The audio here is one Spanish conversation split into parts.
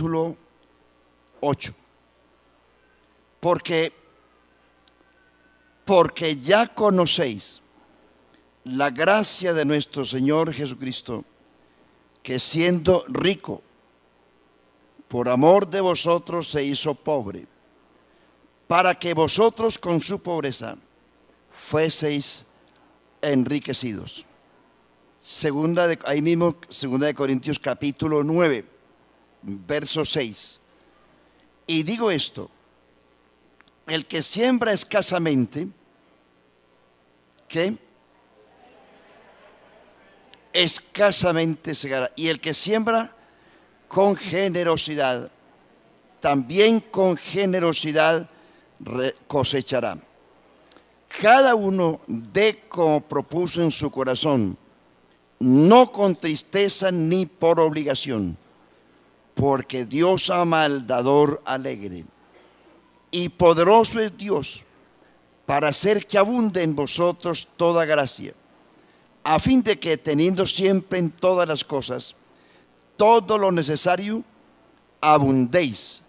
capítulo 8. Porque ya conocéis la gracia de nuestro Señor Jesucristo, que siendo rico, por amor de vosotros se hizo pobre, para que vosotros con su pobreza fueseis enriquecidos. Segunda de Corintios capítulo 9, verso 6. Y digo esto: el que siembra escasamente, ¿qué? Escasamente segará. Y el que siembra con generosidad, también con generosidad cosechará. Cada uno dé como propuso en su corazón, no con tristeza ni por obligación, porque Dios ama al dador alegre. Y poderoso es Dios para hacer que abunde en vosotros toda gracia, a fin de que, teniendo siempre en todas las cosas todo lo necesario, abundéis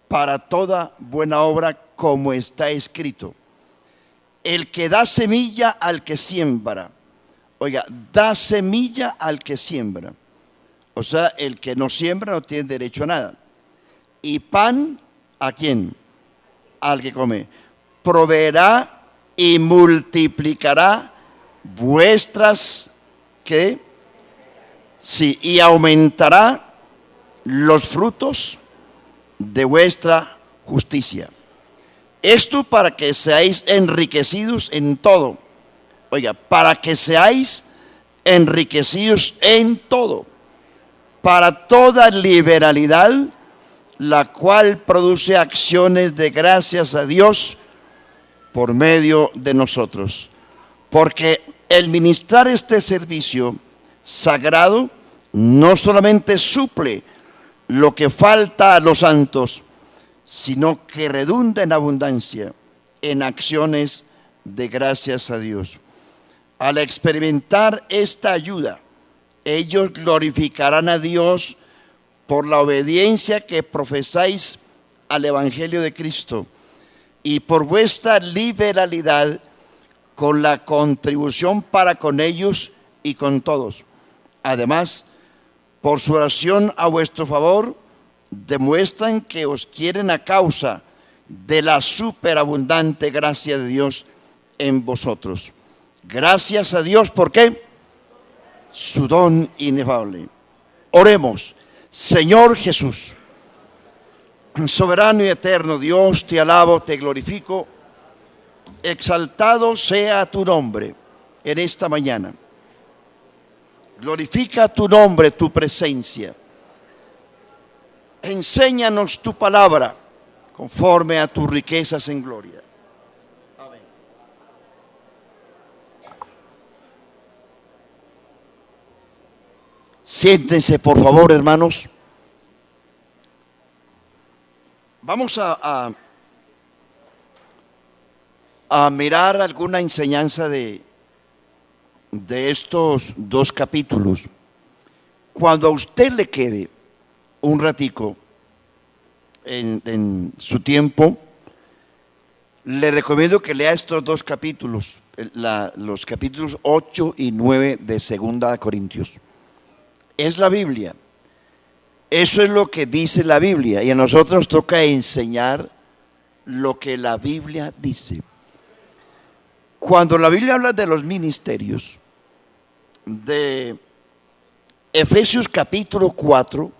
para toda buena obra, como está escrito: el que da semilla al que siembra. Oiga, da semilla al que siembra. O sea, el que no siembra no tiene derecho a nada. Y pan, ¿a quién? Al que come. Proveerá y multiplicará vuestras, ¿qué? Sí, y aumentará los frutos de vuestra justicia. Esto para que seáis enriquecidos en todo. Oiga, para que seáis enriquecidos en todo, para toda liberalidad, la cual produce acciones de gracias a Dios por medio de nosotros. Porque el ministrar este servicio sagrado no solamente suple lo que falta a los santos, sino que redunda en abundancia en acciones de gracias a Dios. Al experimentar esta ayuda, ellos glorificarán a Dios por la obediencia que profesáis al Evangelio de Cristo y por vuestra liberalidad con la contribución para con ellos y con todos. Además, por su oración a vuestro favor, demuestran que os quieren a causa de la superabundante gracia de Dios en vosotros. Gracias a Dios, ¿por qué? Su don inefable. Oremos. Señor Jesús, soberano y eterno Dios, te alabo, te glorifico. Exaltado sea tu nombre en esta mañana. Glorifica tu nombre, tu presencia. Enséñanos tu palabra conforme a tus riquezas en gloria. Amén. Siéntense, por favor, hermanos. Vamos a mirar alguna enseñanza de estos dos capítulos. Cuando a usted le quede un ratico en su tiempo, le recomiendo que lea estos dos capítulos, los capítulos 8 y 9 de 2 Corintios. Es la Biblia. Eso es lo que dice la Biblia, y a nosotros nos toca enseñar lo que la Biblia dice. Cuando la Biblia habla de los ministerios, de Efesios capítulo 4,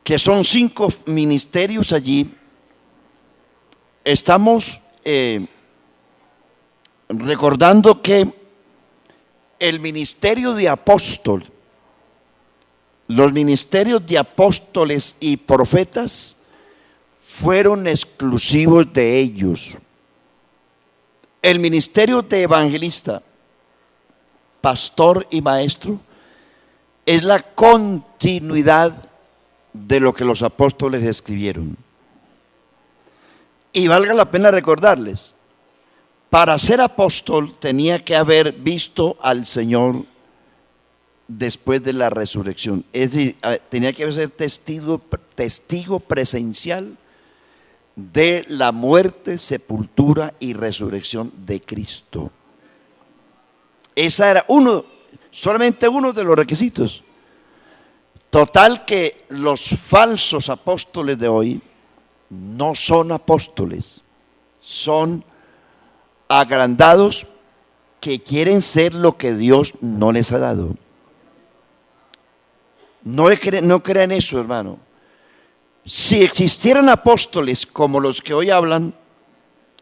que son 5 ministerios allí, estamos recordando que el ministerio de apóstol, los ministerios de apóstoles y profetas fueron exclusivos de ellos. El ministerio de evangelista, pastor y maestro es la continuidad de lo que los apóstoles escribieron. Y valga la pena recordarles, para ser apóstol tenía que haber visto al Señor después de la resurrección. Es decir, tenía que ser testigo presencial de la muerte, sepultura y resurrección de Cristo. Esa era solamente uno de los requisitos. Total que los falsos apóstoles de hoy no son apóstoles, son agrandados que quieren ser lo que Dios no les ha dado. No crean eso, hermano. Si existieran apóstoles como los que hoy hablan,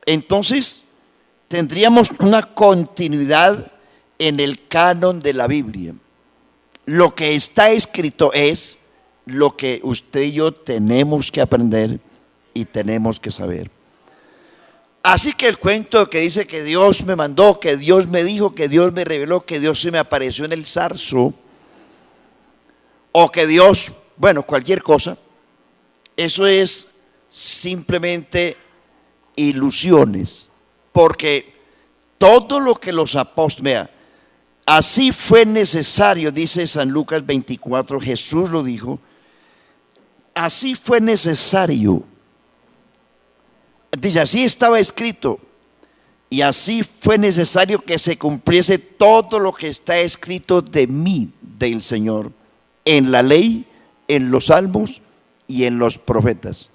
entonces tendríamos una continuidad en el canon de la Biblia. Lo que está escrito es lo que usted y yo tenemos que aprender y tenemos que saber. Así que el cuento que dice que Dios me mandó, que Dios me dijo, que Dios me reveló, que Dios se me apareció en el zarzo, o que Dios, bueno, cualquier cosa, eso es simplemente ilusiones, porque todo lo que los apóstoles, vea, así fue necesario, dice San Lucas 24, Jesús lo dijo, así fue necesario, dice, así estaba escrito, y así fue necesario que se cumpliese todo lo que está escrito de mí, del Señor, en la ley, en los salmos y en los profetas.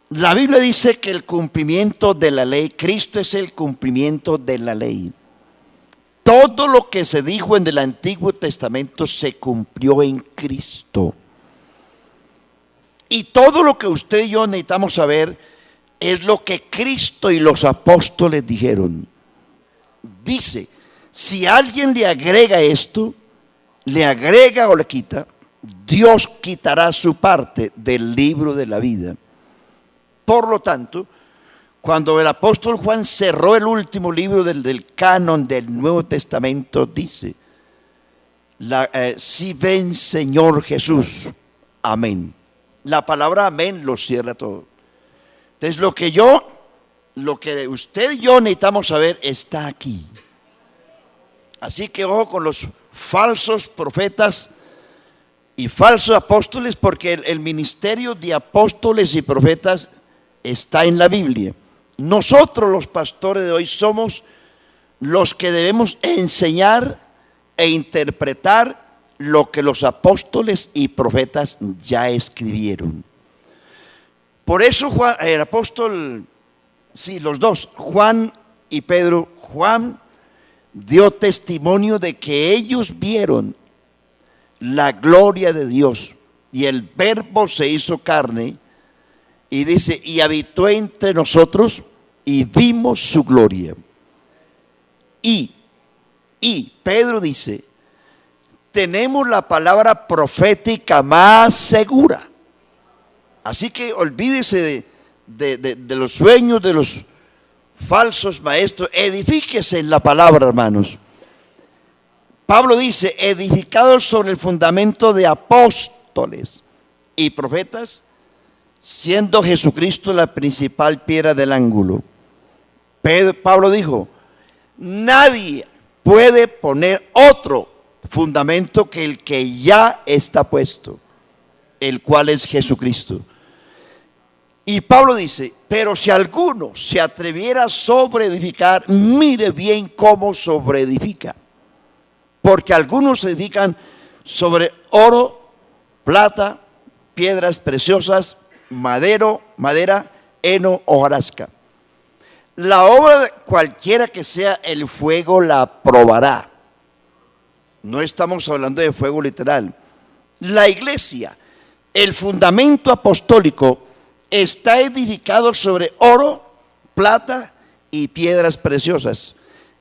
La Biblia dice que el cumplimiento de la ley, Cristo es el cumplimiento de la ley. Todo lo que se dijo en el Antiguo Testamento se cumplió en Cristo. Y todo lo que usted y yo necesitamos saber es lo que Cristo y los apóstoles dijeron. Dice, si alguien le agrega esto, le agrega o le quita, Dios quitará su parte del libro de la vida. Por lo tanto, cuando el apóstol Juan cerró el último libro del canon del Nuevo Testamento, dice, si ven Señor Jesús, amén. La palabra amén lo cierra todo. Entonces lo que usted y yo necesitamos saber está aquí. Así que ojo con los falsos profetas y falsos apóstoles, porque el ministerio de apóstoles y profetas está en la Biblia. Nosotros los pastores de hoy somos los que debemos enseñar e interpretar lo que los apóstoles y profetas ya escribieron. Por eso el apóstol, sí, los dos, Juan y Pedro, Juan dio testimonio de que ellos vieron la gloria de Dios y el Verbo se hizo carne y dice, y habitó entre nosotros y vimos su gloria. Y Pedro dice, tenemos la palabra profética más segura. Así que olvídese de los sueños de los falsos maestros, edifíquese en la palabra, hermanos. Pablo dice, edificados sobre el fundamento de apóstoles y profetas, siendo Jesucristo la principal piedra del ángulo. Pablo dijo, nadie puede poner otro fundamento que el que ya está puesto, el cual es Jesucristo. Y Pablo dice, pero si alguno se atreviera a sobreedificar, mire bien cómo sobreedifica. Porque algunos edifican sobre oro, plata, piedras preciosas, madera, heno, hojarasca. La obra cualquiera que sea, el fuego la probará. No estamos hablando de fuego literal. La iglesia, el fundamento apostólico, está edificado sobre oro, plata y piedras preciosas.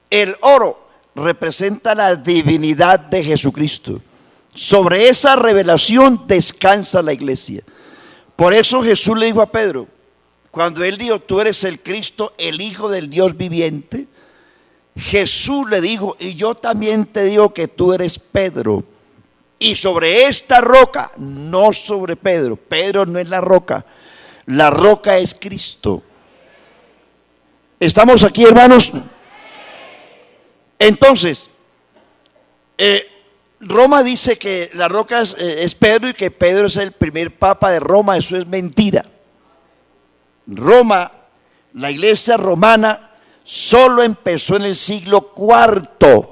El oro representa la divinidad de Jesucristo. Sobre esa revelación descansa la iglesia. Por eso Jesús le dijo a Pedro, cuando él dijo, tú eres el Cristo, el Hijo del Dios viviente, Jesús le dijo, y yo también te digo que tú eres Pedro, y sobre esta roca, no sobre Pedro. Pedro no es la roca es Cristo. ¿Estamos aquí, hermanos? Entonces, Roma dice que la roca es Pedro y que Pedro es el primer papa de Roma. Eso es mentira. Roma, la iglesia romana, solo empezó en el siglo IV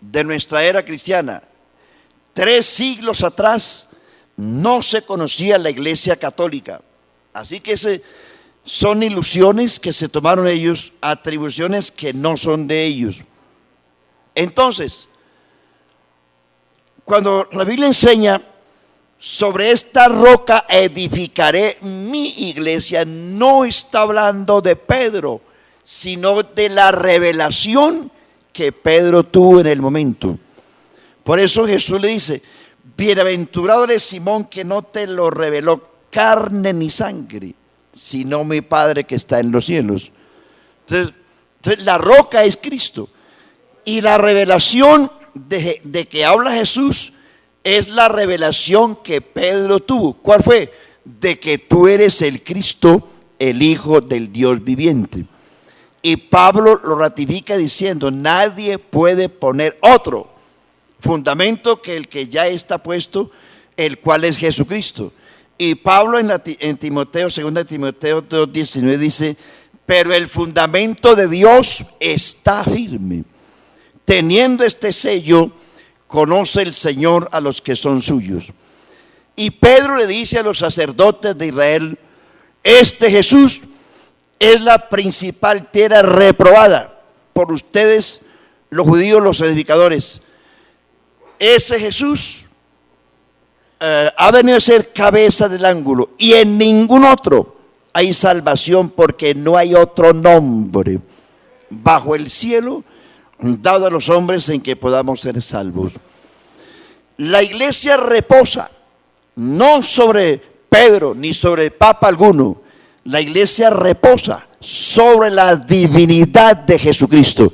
de nuestra era cristiana. 3 siglos atrás no se conocía la iglesia católica. Así que son ilusiones que se tomaron ellos, atribuciones que no son de ellos. Entonces, cuando la Biblia enseña sobre esta roca edificaré mi iglesia, no está hablando de Pedro, sino de la revelación que Pedro tuvo en el momento. Por eso Jesús le dice: bienaventurado eres Simón, que no te lo reveló carne ni sangre, sino mi Padre que está en los cielos. Entonces la roca es Cristo. Y la revelación de que habla Jesús es la revelación que Pedro tuvo. ¿Cuál fue? De que tú eres el Cristo, el Hijo del Dios viviente. Y Pablo lo ratifica diciendo: nadie puede poner otro fundamento que el que ya está puesto, el cual es Jesucristo. Y Pablo en Timoteo, 2 Timoteo 2:19 dice: pero el fundamento de Dios está firme. Teniendo este sello, conoce el Señor a los que son suyos. Y Pedro le dice a los sacerdotes de Israel: este Jesús es la principal piedra reprobada por ustedes, los judíos, los edificadores. Ese Jesús ha venido a ser cabeza del ángulo, y en ningún otro hay salvación, porque no hay otro nombre bajo el cielo dado a los hombres en que podamos ser salvos. La iglesia reposa no sobre Pedro ni sobre papa alguno. La iglesia reposa sobre la divinidad de Jesucristo.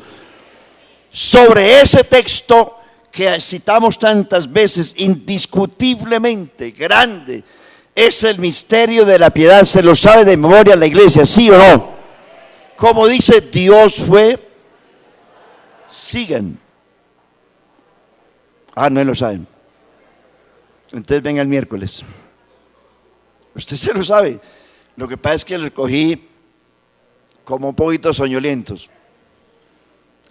Sobre ese texto que citamos tantas veces, indiscutiblemente grande es el misterio de la piedad. Se lo sabe de memoria la iglesia, ¿sí o no? Como dice, Dios fue. Sigan. No lo saben. Entonces venga el miércoles. Usted se lo sabe. Lo que pasa es que los cogí como un poquito soñolientos.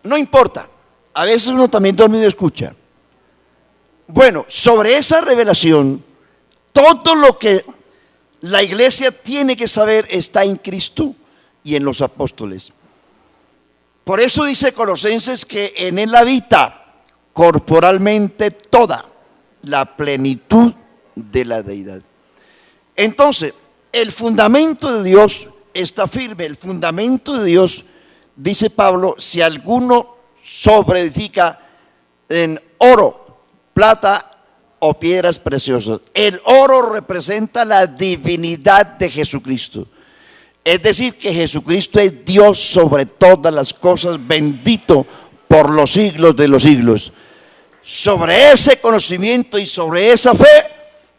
No importa. A veces uno también dormido escucha. Bueno, sobre esa revelación, todo lo que la iglesia tiene que saber está en Cristo y en los apóstoles. Por eso dice Colosenses que en él habita corporalmente toda la plenitud de la deidad. Entonces, el fundamento de Dios está firme. El fundamento de Dios, dice Pablo, si alguno sobreedifica en oro, plata o piedras preciosas. El oro representa la divinidad de Jesucristo. Es decir, que Jesucristo es Dios sobre todas las cosas, bendito por los siglos de los siglos. Sobre ese conocimiento y sobre esa fe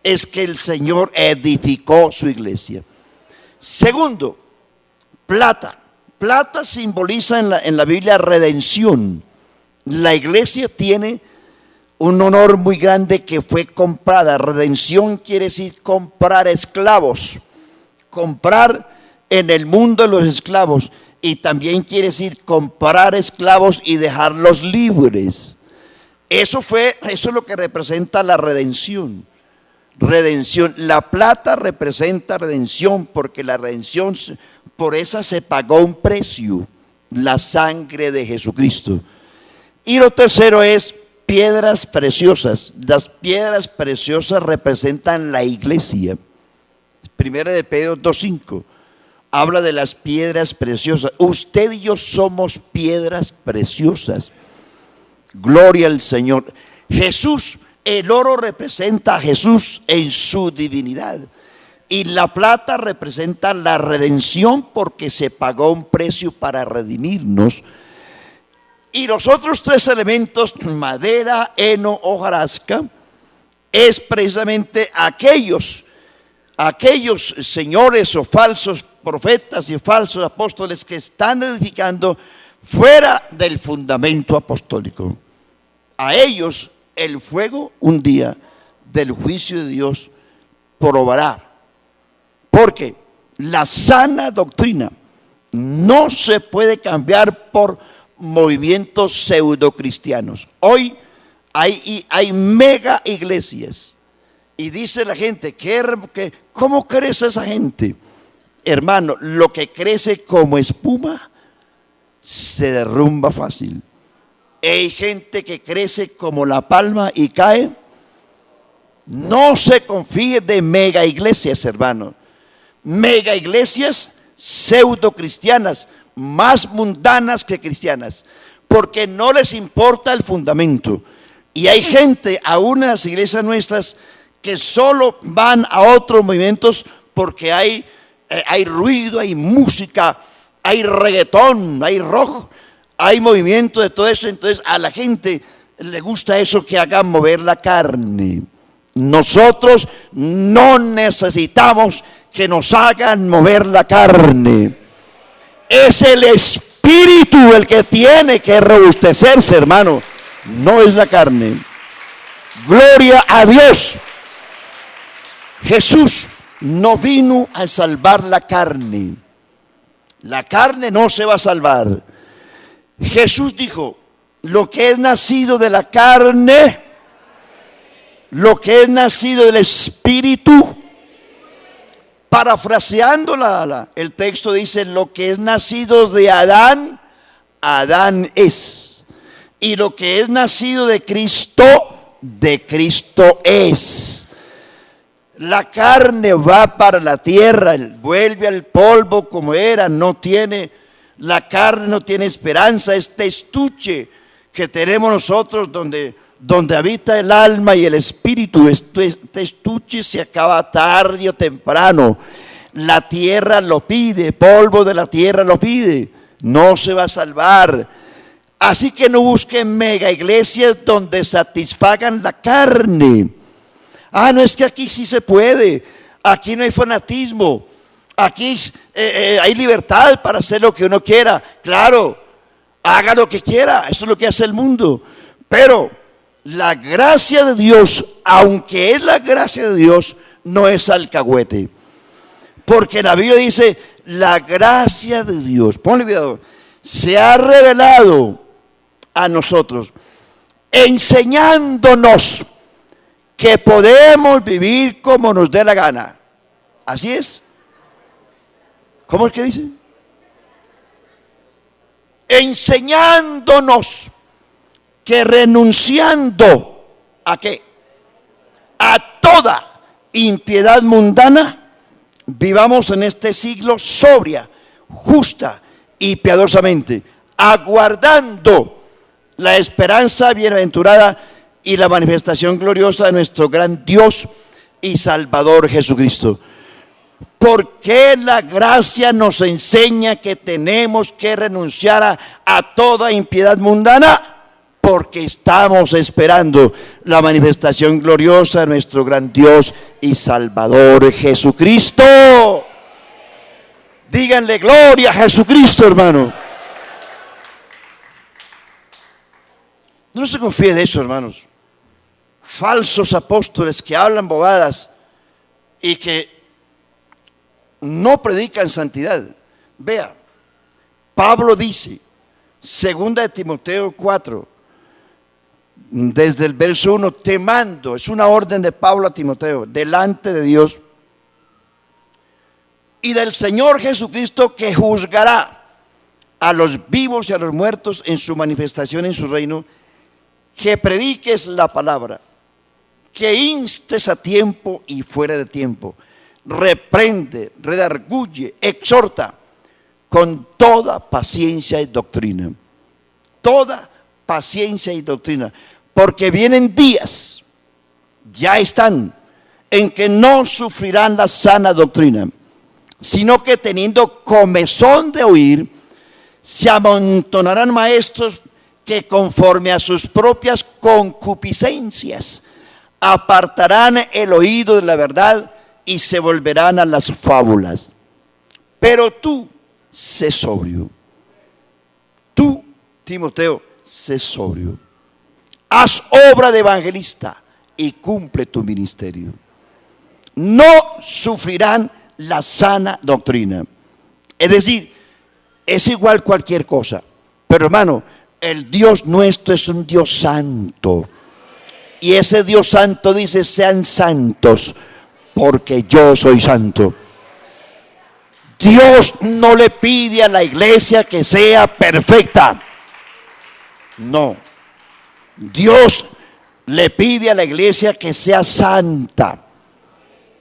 es que el Señor edificó su iglesia. Segundo, plata. Plata simboliza en la Biblia redención. La iglesia tiene un honor muy grande, que fue comprada. Redención quiere decir comprar esclavos, comprar en el mundo de los esclavos, y también quiere decir comprar esclavos y dejarlos libres. Eso es lo que representa la redención. Redención. La plata representa redención, porque la redención, por esa se pagó un precio, la sangre de Jesucristo. Y lo tercero es piedras preciosas. Las piedras preciosas representan la iglesia. Primera de Pedro 2:5 habla de las piedras preciosas. Usted y yo somos piedras preciosas. Gloria al Señor. Jesús, el oro representa a Jesús en su divinidad, y la plata representa la redención, porque se pagó un precio para redimirnos. Y los otros 3 elementos, madera, heno, hojarasca, es precisamente aquellos señores o falsos profetas y falsos apóstoles que están edificando fuera del fundamento apostólico. A ellos el fuego un día del juicio de Dios probará. Porque la sana doctrina no se puede cambiar por movimientos pseudocristianos. Hoy hay mega iglesias y dice la gente, ¿cómo crece esa gente? Hermano, lo que crece como espuma se derrumba fácil. Hay gente que crece como la palma y cae. No se confíe de mega iglesias, hermano. Mega iglesias pseudo cristianas, más mundanas que cristianas, porque no les importa el fundamento. Y hay gente, aún en las iglesias nuestras, que solo van a otros movimientos porque hay ruido, hay música, hay reggaetón, hay rock, hay movimiento de todo eso. Entonces a la gente le gusta eso que haga mover la carne. Nosotros no necesitamos que nos hagan mover la carne. Es el Espíritu el que tiene que robustecerse, hermano, no es la carne. Gloria a Dios. Jesús no vino a salvar la carne. La carne no se va a salvar. Jesús dijo, lo que es nacido de la carne, lo que es nacido del Espíritu. Parafraseando el texto dice, lo que es nacido de Adán, Adán es. Y lo que es nacido de Cristo es. La carne va para la tierra, vuelve al polvo como era, la carne no tiene esperanza. Este estuche que tenemos nosotros donde habita el alma y el espíritu, este estuche se acaba tarde o temprano. La tierra lo pide, polvo de la tierra lo pide, no se va a salvar. Así que no busquen mega iglesias donde satisfagan la carne. No es que aquí sí se puede, aquí no hay fanatismo, aquí hay libertad para hacer lo que uno quiera. Claro, haga lo que quiera, eso es lo que hace el mundo. Pero la gracia de Dios, aunque es la gracia de Dios, no es alcahuete. Porque la Biblia dice, la gracia de Dios, ponle cuidado, se ha revelado a nosotros, enseñándonos que podemos vivir como nos dé la gana. Así es. ¿Cómo es que dice? Enseñándonos que renunciando ¿a qué? A toda impiedad mundana, vivamos en este siglo sobria, justa y piadosamente, aguardando la esperanza bienaventurada y la manifestación gloriosa de nuestro gran Dios y Salvador Jesucristo. ¿Por qué la gracia nos enseña que tenemos que renunciar a toda impiedad mundana? Porque estamos esperando la manifestación gloriosa de nuestro gran Dios y Salvador Jesucristo. Díganle gloria a Jesucristo, hermano. No se confíe de eso, hermanos. Falsos apóstoles que hablan bobadas y que no predican santidad. Vea, Pablo dice, 2 de Timoteo 4, desde el verso 1, te mando, es una orden de Pablo a Timoteo, delante de Dios y del Señor Jesucristo, que juzgará a los vivos y a los muertos en su manifestación en su reino, que prediques la palabra, que instes a tiempo y fuera de tiempo, reprende, redarguye, exhorta con toda paciencia y doctrina. Toda paciencia y doctrina, porque vienen días, ya están, en que no sufrirán la sana doctrina, sino que teniendo comezón de oír, se amontonarán maestros que conforme a sus propias concupiscencias apartarán el oído de la verdad y se volverán a las fábulas. Pero tú, sé sobrio. Tú, Timoteo, sé sobrio. haz obra de evangelista y cumple tu ministerio. No sufrirán la sana doctrina. Es decir, es igual cualquier cosa. Pero hermano, el Dios nuestro es un Dios santo. Y ese Dios santo dice, sean santos, porque yo soy santo. Dios no le pide a la iglesia que sea perfecta. No. Dios le pide a la iglesia que sea santa.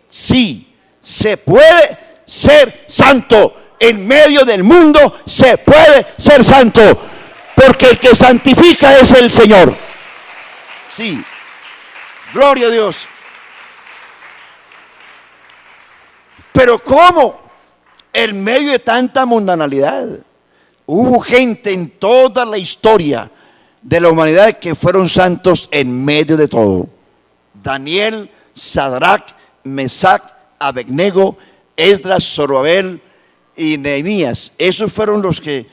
Sí, se puede ser santo. En medio del mundo se puede ser santo, porque el que santifica es el Señor. Sí, gloria a Dios. Pero ¿cómo? En medio de tanta mundanalidad, hubo gente en toda la historia de la humanidad que fueron santos en medio de todo. Daniel, Sadrach, Mesac, Abednego, Esdras, Zorobabel y Nehemías. Esos fueron los que,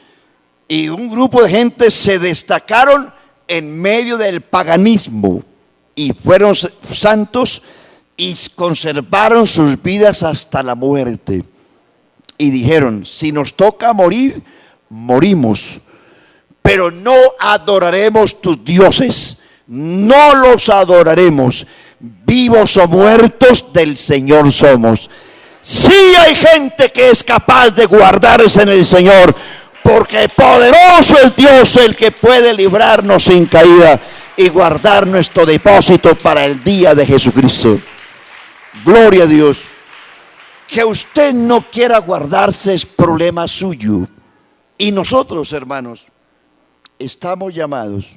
y un grupo de gente se destacaron en medio del paganismo y fueron santos y conservaron sus vidas hasta la muerte. Y dijeron, si nos toca morir, morimos, pero no adoraremos tus dioses, no los adoraremos, vivos o muertos del Señor somos. Sí hay gente que es capaz de guardarse en el Señor, porque poderoso es Dios el que puede librarnos sin caída y guardar nuestro depósito para el día de Jesucristo. Gloria a Dios. Que usted no quiera guardarse es problema suyo. Y nosotros, hermanos, estamos llamados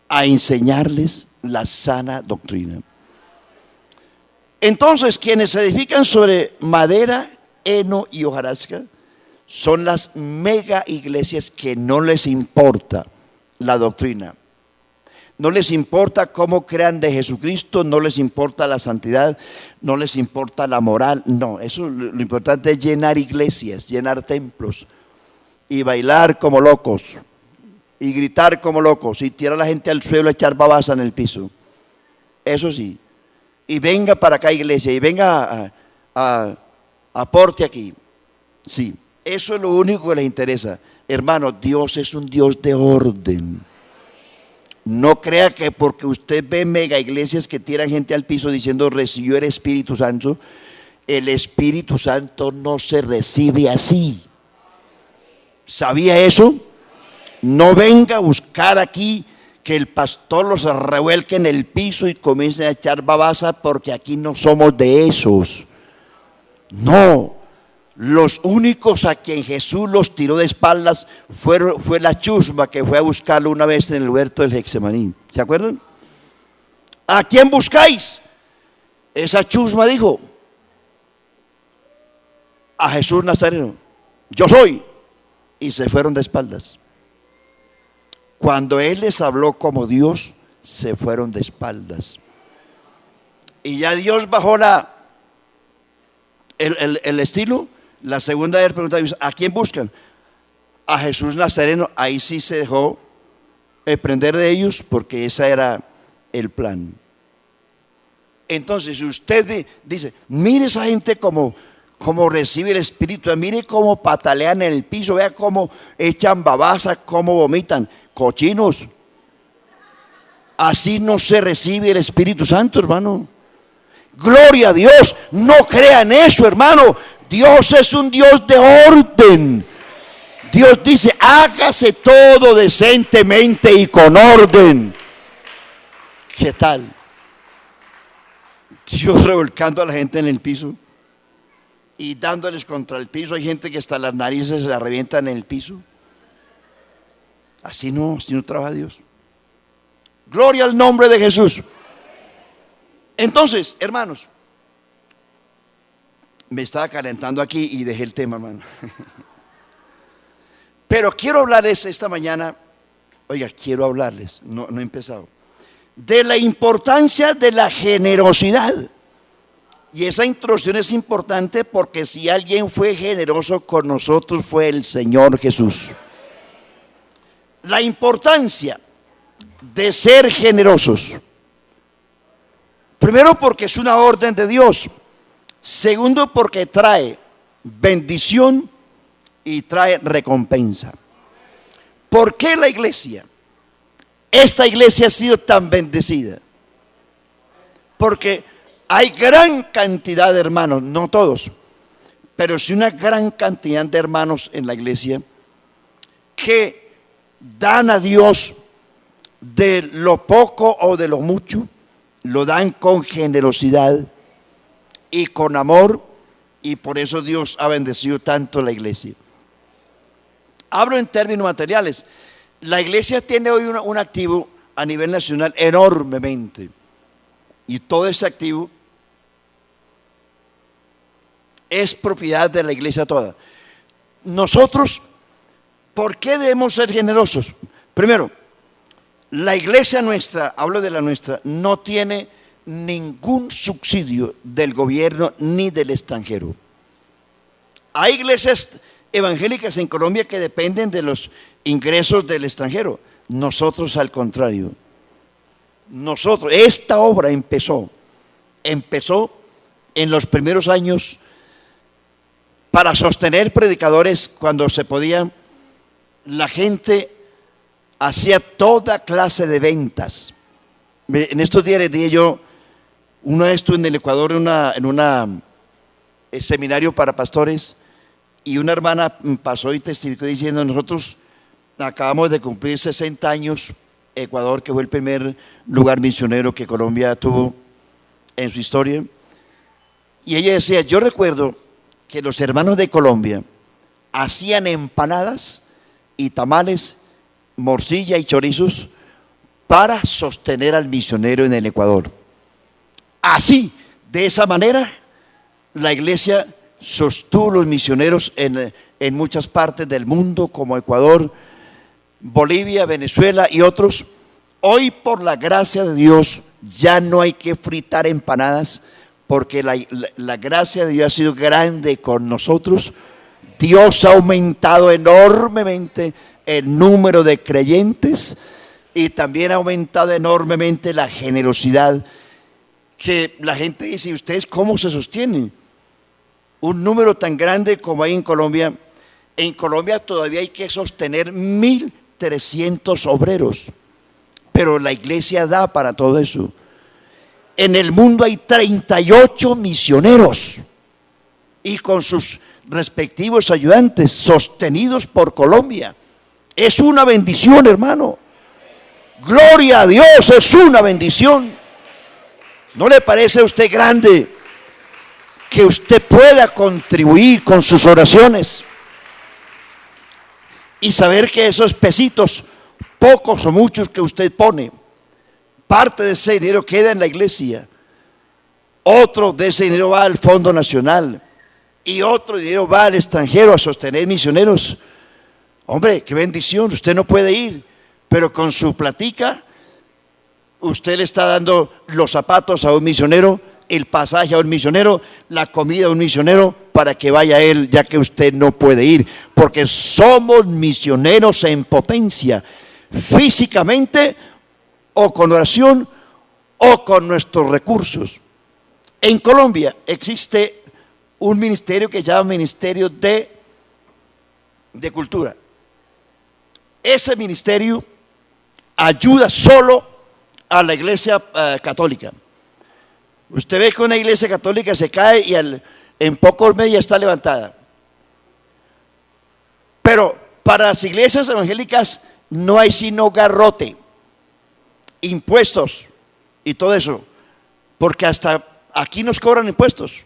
a enseñarles la sana doctrina. Entonces, quienes se edifican sobre madera, heno y hojarasca son las mega iglesias que no les importa la doctrina. No les importa cómo crean de Jesucristo, no les importa la santidad, no les importa la moral. No, eso lo importante es llenar iglesias, llenar templos y bailar como locos y gritar como locos y tirar a la gente al suelo, echar babasa en el piso. Eso sí. Y venga para acá, iglesia, y venga aporte aquí. Sí, eso es lo único que les interesa. Hermano, Dios es un Dios de orden. No crea que porque usted ve mega iglesias que tiran gente al piso diciendo recibió el Espíritu Santo, el Espíritu Santo no se recibe así. ¿Sabía eso? No venga a buscar aquí que el pastor los revuelque en el piso y comience a echar babasa, porque aquí no somos de esos. No. Los únicos a quien Jesús los tiró de espaldas fue la chusma que fue a buscarlo una vez en el huerto del Getsemaní. ¿Se acuerdan? ¿A quién buscáis? Esa chusma dijo a Jesús Nazareno, yo soy. Y se fueron de espaldas. Cuando Él les habló como Dios, se fueron de espaldas. Y ya Dios bajó el estilo. La segunda vez preguntaba, ¿a quién buscan? A Jesús Nazareno. Ahí sí se dejó prender de ellos, porque ese era el plan. Entonces, si usted dice, mire esa gente como recibe el Espíritu, mire cómo patalean en el piso, vea cómo echan babasa, cómo vomitan, cochinos. Así no se recibe el Espíritu Santo, hermano. Gloria a Dios, no crean eso, hermano. Dios es un Dios de orden. Dios dice, hágase todo decentemente y con orden. ¿Qué tal? Dios revolcando a la gente en el piso y dándoles contra el piso. Hay gente que hasta las narices se la revientan en el piso. Así no trabaja Dios. Gloria al nombre de Jesús. Entonces, hermanos, me estaba calentando aquí y dejé el tema, hermano. Pero quiero hablarles esta mañana, quiero hablarles, no he empezado, de la importancia de la generosidad. Y esa introducción es importante porque si alguien fue generoso con nosotros fue el Señor Jesús. La importancia de ser generosos. Primero, porque es una orden de Dios. Segundo, porque trae bendición y trae recompensa. ¿Por qué la iglesia? Esta iglesia ha sido tan bendecida porque hay gran cantidad de hermanos, no todos, pero sí una gran cantidad de hermanos en la iglesia que dan a Dios de lo poco o de lo mucho, lo dan con generosidad y con amor, y por eso Dios ha bendecido tanto la iglesia. Hablo en términos materiales. La iglesia tiene hoy un activo a nivel nacional enormemente, y todo ese activo es propiedad de la iglesia toda. Nosotros, ¿por qué debemos ser generosos? Primero, la iglesia nuestra, hablo de la nuestra, no tiene ningún subsidio del gobierno ni del extranjero. Hay iglesias evangélicas en Colombia que dependen de los ingresos del extranjero. Nosotros, al contrario. Esta obra empezó en los primeros años para sostener predicadores cuando se podía. La gente hacía toda clase de ventas. En estos días les dije yo, una vez estuve en el Ecuador en un seminario para pastores, y una hermana pasó y testificó diciendo: nosotros acabamos de cumplir 60 años, Ecuador, que fue el primer lugar misionero que Colombia tuvo en su historia. Y ella decía: yo recuerdo que los hermanos de Colombia hacían empanadas y tamales, morcilla y chorizos para sostener al misionero en el Ecuador. Así, de esa manera, la iglesia sostuvo los misioneros en muchas partes del mundo, como Ecuador, Bolivia, Venezuela y otros. Hoy, por la gracia de Dios, ya no hay que fritar empanadas, porque la gracia de Dios ha sido grande con nosotros. Dios ha aumentado enormemente el número de creyentes y también ha aumentado enormemente la generosidad, que la gente dice: ¿y ustedes cómo se sostienen? Un número tan grande como hay en Colombia. En Colombia todavía hay que sostener 1.300 obreros, pero la iglesia da para todo eso. En el mundo hay 38 misioneros y con sus respectivos ayudantes, sostenidos por Colombia. Es una bendición, hermano. Gloria a Dios, es una bendición. ¿No le parece a usted grande que usted pueda contribuir con sus oraciones y saber que esos pesitos, pocos o muchos que usted pone, parte de ese dinero queda en la iglesia, otro de ese dinero va al Fondo Nacional y otro dinero va al extranjero a sostener misioneros? Hombre, qué bendición. Usted no puede ir, pero con su platica usted le está dando los zapatos a un misionero, el pasaje a un misionero, la comida a un misionero, para que vaya él, ya que usted no puede ir, porque somos misioneros en potencia, físicamente o con oración o con nuestros recursos. En Colombia existe un ministerio que se llama Ministerio de Cultura. Ese ministerio ayuda solo a la iglesia católica. Usted ve que una iglesia católica se cae y en pocos meses ya está levantada. Pero para las iglesias evangélicas no hay sino garrote, impuestos y todo eso, porque hasta aquí nos cobran impuestos,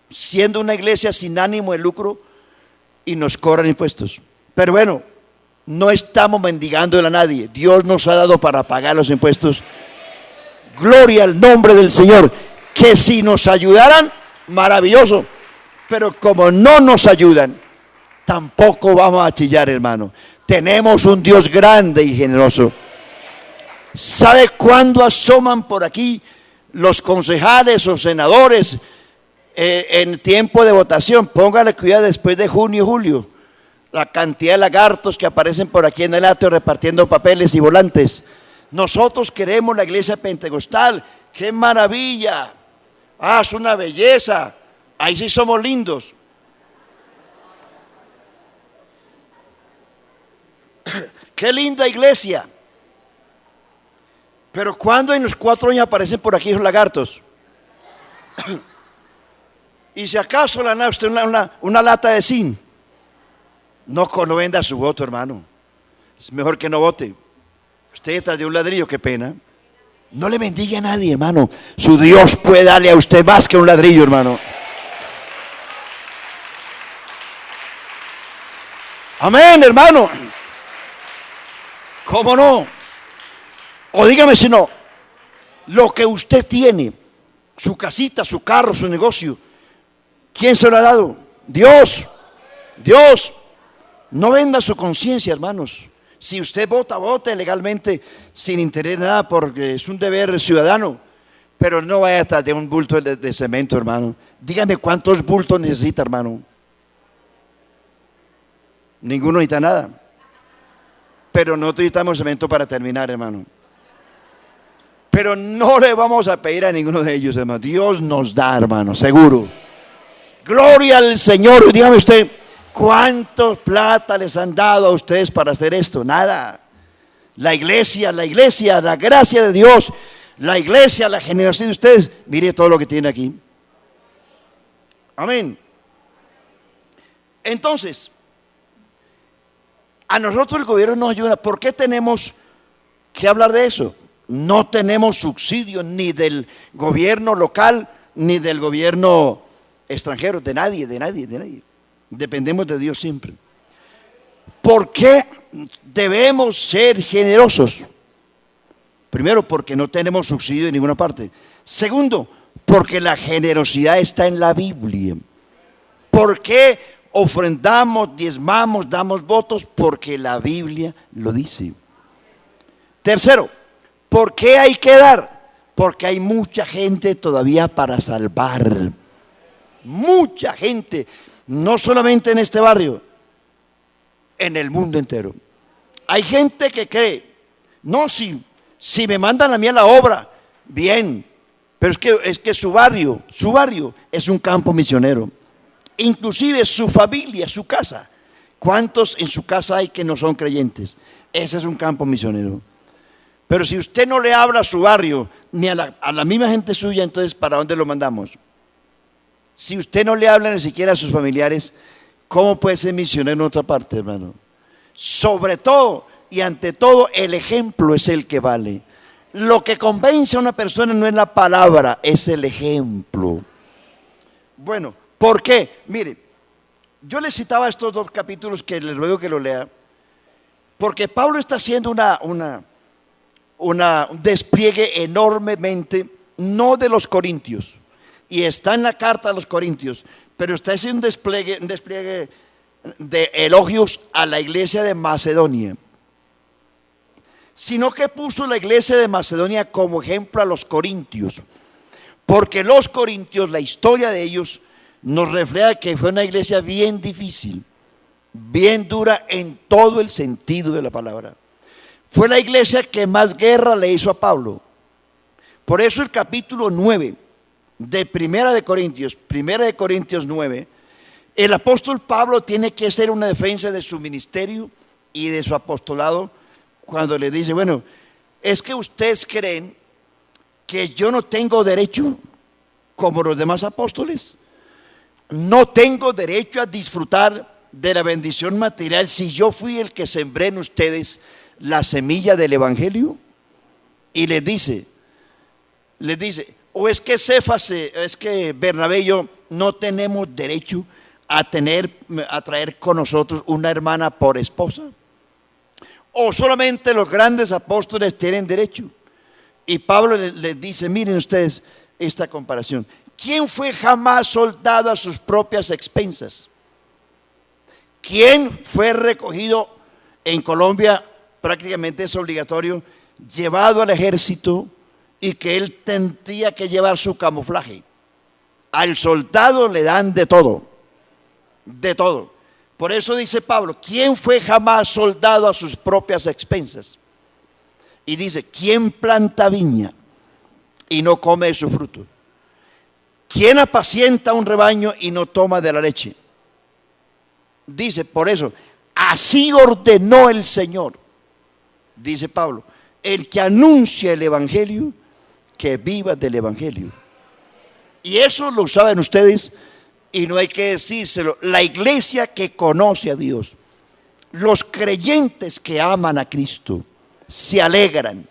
siendo una iglesia sin ánimo de lucro, y nos cobran impuestos. Pero bueno, no estamos mendigándole a nadie. Dios nos ha dado para pagar los impuestos. Gloria al nombre del Señor. Que si nos ayudaran, maravilloso. Pero como no nos ayudan, tampoco vamos a chillar, hermano. Tenemos un Dios grande y generoso. ¿Sabe cuándo asoman por aquí los concejales o senadores en tiempo de votación? Póngale cuidado después de junio, julio. La cantidad de lagartos que aparecen por aquí en el atrio repartiendo papeles y volantes. Nosotros queremos la iglesia pentecostal. ¡Qué maravilla! Ah, es una belleza. Ahí sí somos lindos. ¡Qué linda iglesia! Pero cuando en los 4 años aparecen por aquí los lagartos. Y si acaso le da usted una lata de zinc, no venda su voto, hermano. Es mejor que no vote. Usted detrás de un ladrillo, qué pena. No le bendiga a nadie, hermano. Su Dios puede darle a usted más que un ladrillo, hermano. Amén, hermano. ¿Cómo no? O dígame si no. Lo que usted tiene, su casita, su carro, su negocio, ¿quién se lo ha dado? Dios. Dios. No venda su conciencia, hermanos. Si usted vota, vote legalmente sin interés nada, porque es un deber ciudadano. Pero no vaya a de un bulto de cemento, hermano. Dígame cuántos bultos necesita, hermano. Ninguno necesita nada. Pero no necesitamos cemento para terminar, hermano. Pero no le vamos a pedir a ninguno de ellos, hermano. Dios nos da, hermano, seguro. Gloria al Señor. Dígame usted, ¿cuánto plata les han dado a ustedes para hacer esto? Nada. La iglesia, la gracia de Dios, la iglesia, la generación de ustedes. Mire todo lo que tiene aquí. Amén. Entonces, a nosotros el gobierno nos ayuda. ¿Por qué tenemos que hablar de eso? No tenemos subsidio ni del gobierno local ni del gobierno extranjero, de nadie. Dependemos de Dios siempre. ¿Por qué debemos ser generosos? Primero, porque no tenemos subsidio en ninguna parte. Segundo, porque la generosidad está en la Biblia. ¿Por qué ofrendamos, diezmamos, damos votos? Porque la Biblia lo dice. Tercero, ¿por qué hay que dar? Porque hay mucha gente todavía para salvar. Mucha gente, no solamente en este barrio, en el mundo entero. Hay gente que cree, no, si me mandan a mí a la obra, bien, pero es que su barrio es un campo misionero. Inclusive su familia, su casa. ¿Cuántos en su casa hay que no son creyentes? Ese es un campo misionero. Pero si usted no le habla a su barrio, ni a la misma gente suya, entonces ¿para dónde lo mandamos? Si usted no le habla ni siquiera a sus familiares, ¿cómo puede ser misionero en otra parte, hermano? Sobre todo y ante todo, el ejemplo es el que vale. Lo que convence a una persona no es la palabra, es el ejemplo. Bueno, ¿por qué? Mire, yo le citaba estos 2 capítulos que les ruego que lo lea, porque Pablo está haciendo un despliegue enormemente, no de los corintios, y está en la carta a los corintios, pero está haciendo un despliegue de elogios a la iglesia de Macedonia, sino que puso la iglesia de Macedonia como ejemplo a los corintios, porque los corintios, la historia de ellos nos refleja que fue una iglesia bien difícil, bien dura en todo el sentido de la palabra. Fue la iglesia que más guerra le hizo a Pablo. Por eso el capítulo 9 de Primera de Corintios 9, el apóstol Pablo tiene que hacer una defensa de su ministerio y de su apostolado cuando le dice, bueno, es que ustedes creen que yo no tengo derecho como los demás apóstoles. No tengo derecho a disfrutar de la bendición material si yo fui el que sembré en ustedes la semilla del evangelio. Y les dice, o es que Cefas, es que Bernabé y yo no tenemos derecho a traer con nosotros una hermana por esposa, o solamente los grandes apóstoles tienen derecho. Y Pablo les dice, miren ustedes esta comparación. ¿Quién fue jamás soldado a sus propias expensas? ¿Quién fue recogido en Colombia? Prácticamente es obligatorio, llevado al ejército, y que él tendría que llevar su camuflaje. Al soldado le dan de todo, de todo. Por eso dice Pablo, ¿quién fue jamás soldado a sus propias expensas? Y dice, ¿quién planta viña y no come de su fruto? ¿Quién apacienta un rebaño y no toma de la leche? Dice, por eso, así ordenó el Señor, dice Pablo, el que anuncia el evangelio, que viva del evangelio. Y eso lo saben ustedes y no hay que decírselo. La iglesia que conoce a Dios, los creyentes que aman a Cristo, se alegran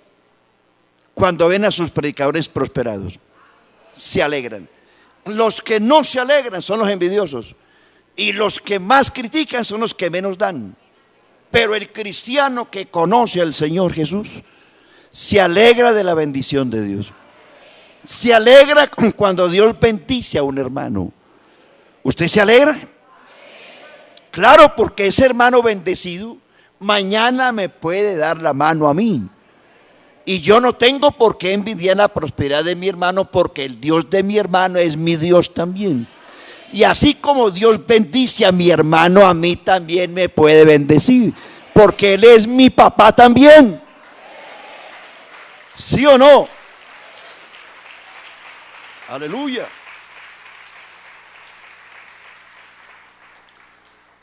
cuando ven a sus predicadores prosperados. Se alegran. Los que no se alegran son los envidiosos, y los que más critican son los que menos dan. Pero el cristiano que conoce al Señor Jesús se alegra de la bendición de Dios. Se alegra cuando Dios bendice a un hermano. ¿Usted se alegra? Claro, porque ese hermano bendecido mañana me puede dar la mano a mí. Y yo no tengo por qué envidiar la prosperidad de mi hermano, porque el Dios de mi hermano es mi Dios también. Y así como Dios bendice a mi hermano, a mí también me puede bendecir, porque Él es mi papá también. ¿Sí o no? Aleluya.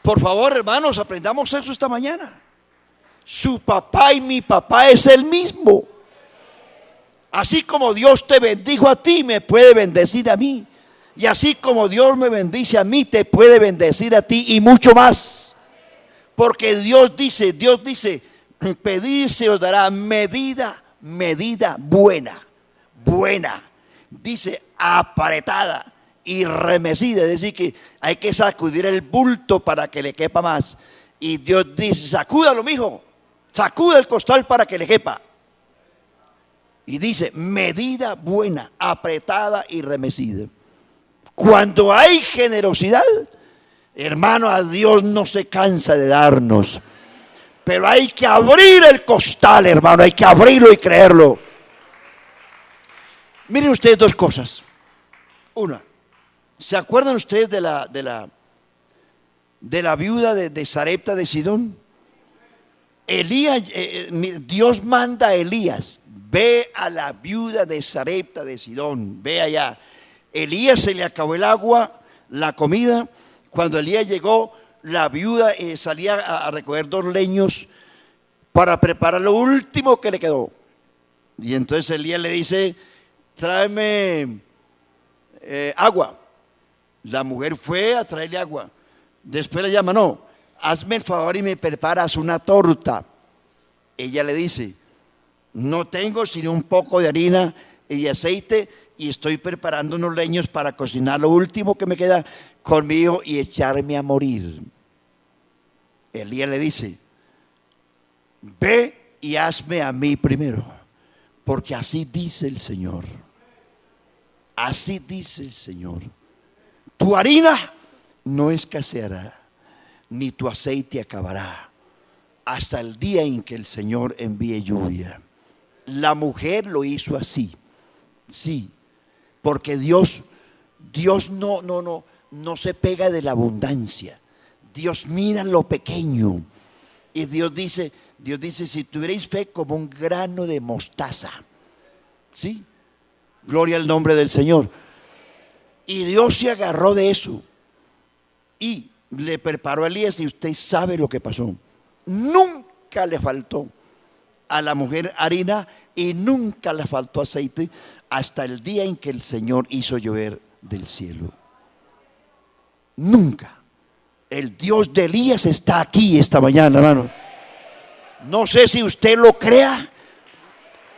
Por favor, hermanos, aprendamos eso esta mañana. Su papá y mi papá es el mismo. Así como Dios te bendijo a ti, me puede bendecir a mí. Y así como Dios me bendice a mí, te puede bendecir a ti y mucho más. Porque Dios dice, pedid y se os dará medida buena. Dice apretada y remecida, es decir que hay que sacudir el bulto para que le quepa más. Y Dios dice, sacúdalo, mijo, sacuda el costal para que le quepa. Y dice, medida buena, apretada y remecida. Cuando hay generosidad, hermano, a Dios no se cansa de darnos. Pero hay que abrir el costal, hermano, hay que abrirlo y creerlo. Miren ustedes dos cosas. Una, ¿se acuerdan ustedes de la viuda de Sarepta de Sidón? Elías, Dios manda a Elías, ve a la viuda de Sarepta de Sidón, ve allá. Elías se le acabó el agua, la comida. Cuando Elías llegó, la viuda salía a recoger 2 leños para preparar lo último que le quedó. Y entonces Elías le dice, tráeme agua. La mujer fue a traerle agua. Después le llama, no, hazme el favor y me preparas una torta. Ella le dice, no tengo sino un poco de harina y aceite, y estoy preparando unos leños para cocinar lo último que me queda conmigo y echarme a morir. Elías le dice, ve y hazme a mí primero, porque así dice el Señor. Así dice el Señor. Tu harina no escaseará, ni tu aceite acabará, hasta el día en que el Señor envíe lluvia. La mujer lo hizo así, sí, porque Dios no se pega de la abundancia. Dios mira lo pequeño. Y Dios dice, si tuvierais fe como un grano de mostaza, ¿sí? Gloria al nombre del Señor. Y Dios se agarró de eso y le preparó a Elías, y usted sabe lo que pasó. Nunca le faltó a la mujer harina y nunca le faltó aceite, hasta el día en que el Señor hizo llover del cielo. Nunca. El Dios de Elías está aquí esta mañana, hermano. No sé si usted lo crea,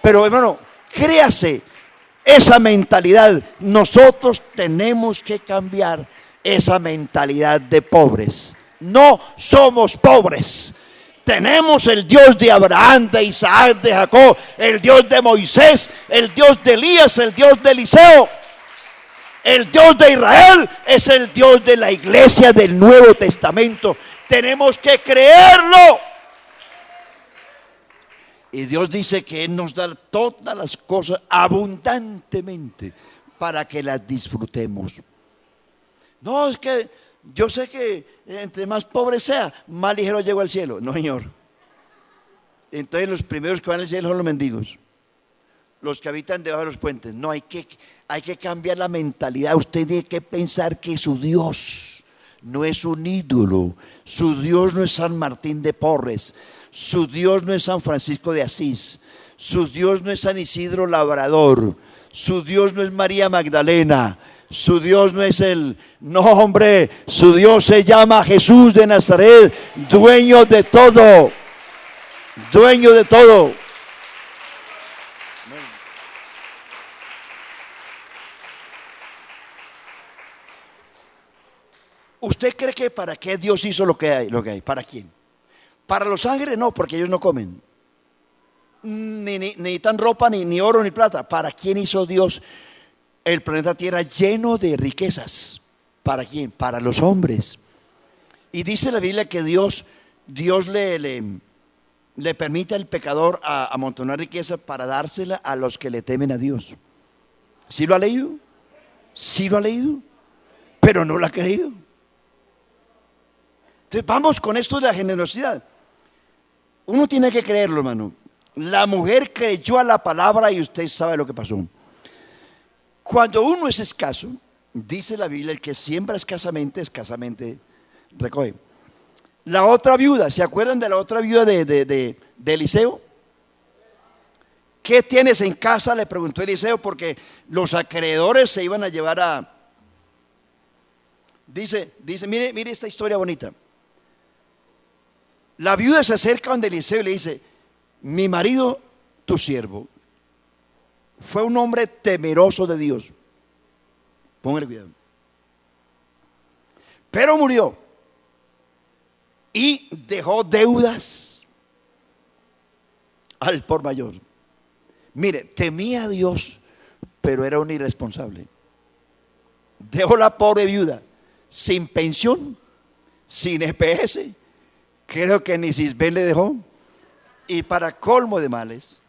pero hermano, créase esa mentalidad. Nosotros tenemos que cambiar esa mentalidad de pobres. No somos pobres. Tenemos el Dios de Abraham, de Isaac, de Jacob, el Dios de Moisés, el Dios de Elías, el Dios de Eliseo. El Dios de Israel es el Dios de la iglesia del Nuevo Testamento. Tenemos que creerlo. Y Dios dice que Él nos da todas las cosas abundantemente para que las disfrutemos. No, es que yo sé que entre más pobre sea, más ligero llego al cielo. No, Señor. Entonces los primeros que van al cielo son los mendigos, los que habitan debajo de los puentes. No, hay que cambiar la mentalidad. Usted tiene que pensar que su Dios no es un ídolo, su Dios no es San Martín de Porres, su Dios no es San Francisco de Asís, su Dios no es San Isidro Labrador, su Dios no es María Magdalena, su Dios no es no, hombre, su Dios se llama Jesús de Nazaret, dueño de todo, dueño de todo. ¿Usted cree que para qué Dios hizo lo que hay? ¿Para quién? Para los ángeles no, porque ellos no comen. Ni necesitan ropa, ni oro, ni plata. ¿Para quién hizo Dios el planeta Tierra lleno de riquezas? ¿Para quién? Para los hombres. Y dice la Biblia que Dios le permite al pecador amontonar riqueza para dársela a los que le temen a Dios. ¿Sí lo ha leído? ¿Sí lo ha leído? Pero no lo ha creído. Entonces vamos con esto de la generosidad. Uno tiene que creerlo, hermano. La mujer creyó a la palabra y usted sabe lo que pasó. Cuando uno es escaso, dice la Biblia, el que siembra escasamente recoge. La otra viuda, ¿se acuerdan de la otra viuda de Eliseo? ¿Qué tienes en casa?, le preguntó Eliseo, porque los acreedores se iban a llevar a... Dice, mire esta historia bonita. La viuda se acerca donde Eliseo y le dice: mi marido, tu siervo, fue un hombre temeroso de Dios. Póngale cuidado. Pero murió y dejó deudas al por mayor. Mire, temía a Dios, pero era un irresponsable. Dejó la pobre viuda sin pensión, sin EPS, creo que ni Sisbén le dejó, y para colmo de males,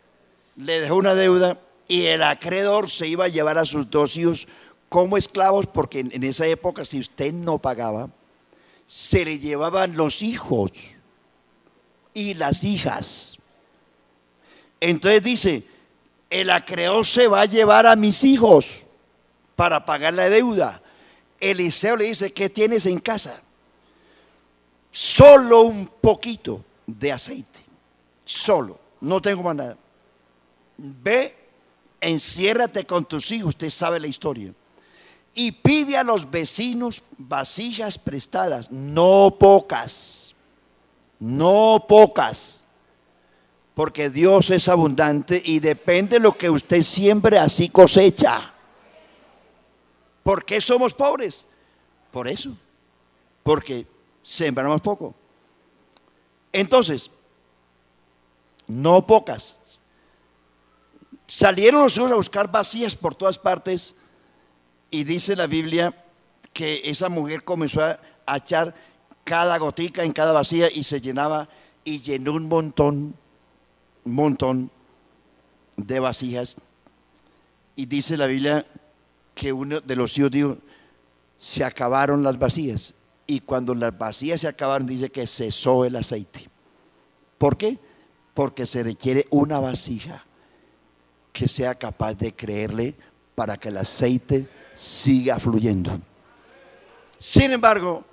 le dejó una deuda y el acreedor se iba a llevar a sus 2 hijos como esclavos, porque en esa época, si usted no pagaba, se le llevaban los hijos y las hijas. Entonces dice: el acreedor se va a llevar a mis hijos para pagar la deuda. Eliseo le dice: ¿qué tienes en casa? Solo un poquito de aceite, solo, no tengo más nada. Ve, enciérrate con tus hijos, usted sabe la historia, y pide a los vecinos vasijas prestadas, no pocas, porque Dios es abundante y depende de lo que usted siembre, así cosecha. ¿Por qué somos pobres? Por eso, porque sembramos poco. Entonces, no pocas. Salieron los hijos a buscar vasijas por todas partes, y dice la Biblia que esa mujer comenzó a echar cada gotica en cada vasija y se llenaba, y llenó un montón de vasijas. Y dice la Biblia que uno de los hijos dijo: se acabaron las vasijas. Y cuando las vasijas se acabaron, dice que cesó el aceite. ¿Por qué? Porque se requiere una vasija que sea capaz de creerle para que el aceite siga fluyendo. Sin embargo,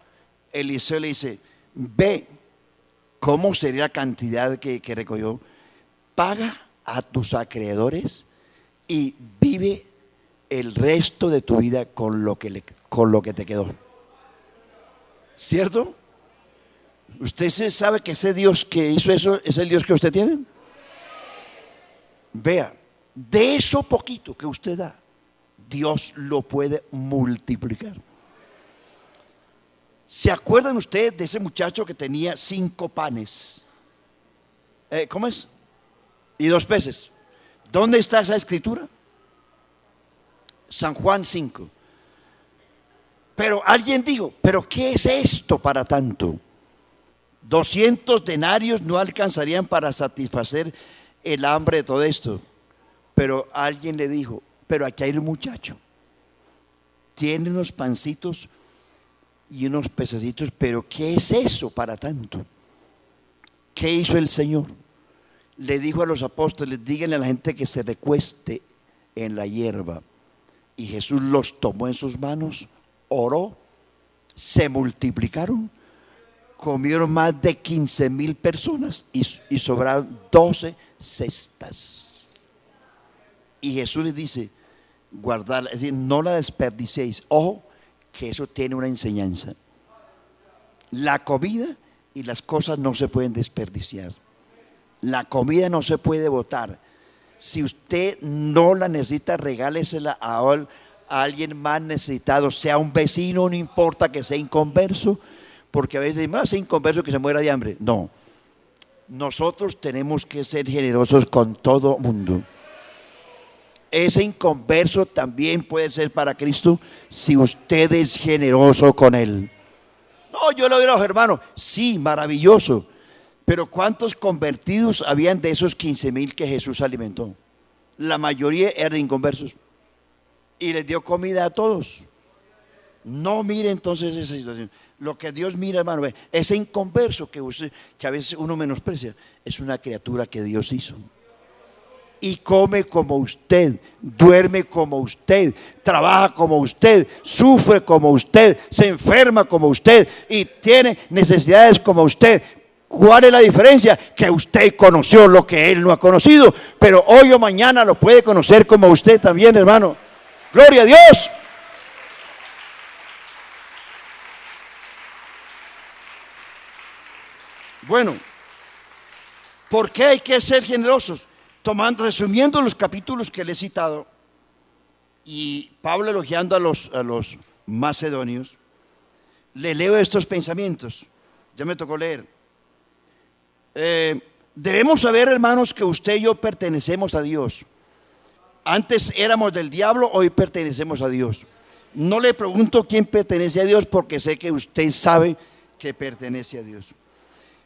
Eliseo le dice: ve, ¿cómo sería la cantidad que recogió? Paga a tus acreedores y vive el resto de tu vida con lo que te quedó. ¿Cierto? ¿Usted sabe que ese Dios que hizo eso es el Dios que usted tiene? Vea, de eso poquito que usted da, Dios lo puede multiplicar. ¿Se acuerdan ustedes de ese muchacho que tenía 5 panes? ¿Cómo es? Y 2 peces. ¿Dónde está esa escritura? San Juan 5. Pero alguien dijo: ¿pero qué es esto para tanto? 200 denarios no alcanzarían para satisfacer el hambre de todo esto. Pero alguien le dijo: pero aquí hay un muchacho, tiene unos pancitos y unos pececitos, pero ¿qué es eso para tanto? ¿Qué hizo el Señor? le dijo a los apóstoles: díganle a la gente que se recueste en la hierba. Y Jesús los tomó en sus manos, oró, se multiplicaron, comieron más de 15,000 personas y sobraron 12 cestas. Y Jesús les dice: guardarla, es decir, no la desperdiciéis. Ojo, que eso tiene una enseñanza. La comida y las cosas no se pueden desperdiciar. La comida no se puede botar. Si usted no la necesita, regálesela a alguien más necesitado, sea un vecino, no importa que sea inconverso, porque a veces dicen: sea inconverso que se muera de hambre. No, nosotros tenemos que ser generosos con todo mundo. Ese inconverso también puede ser para Cristo si usted es generoso con él. No, yo lo digo a los hermanos, sí, maravilloso. Pero ¿cuántos convertidos habían de esos 15,000 que Jesús alimentó? La mayoría eran inconversos. Y les dio comida a todos. No mire entonces esa situación. Lo que Dios mira, hermano, ese inconverso que a veces uno menosprecia, es una criatura que Dios hizo. Y come como usted, duerme como usted, trabaja como usted, sufre como usted, se enferma como usted y tiene necesidades como usted. ¿Cuál es la diferencia? Que usted conoció lo que él no ha conocido, pero hoy o mañana lo puede conocer como usted también, hermano. ¡Gloria a Dios! Bueno, ¿por qué hay que ser generosos? Resumiendo los capítulos que le he citado, y Pablo elogiando a los macedonios, le leo estos pensamientos. Ya me tocó leer. Debemos saber, hermanos, que usted y yo pertenecemos a Dios. Antes éramos del diablo, hoy pertenecemos a Dios. No le pregunto quién pertenece a Dios, porque sé que usted sabe que pertenece a Dios.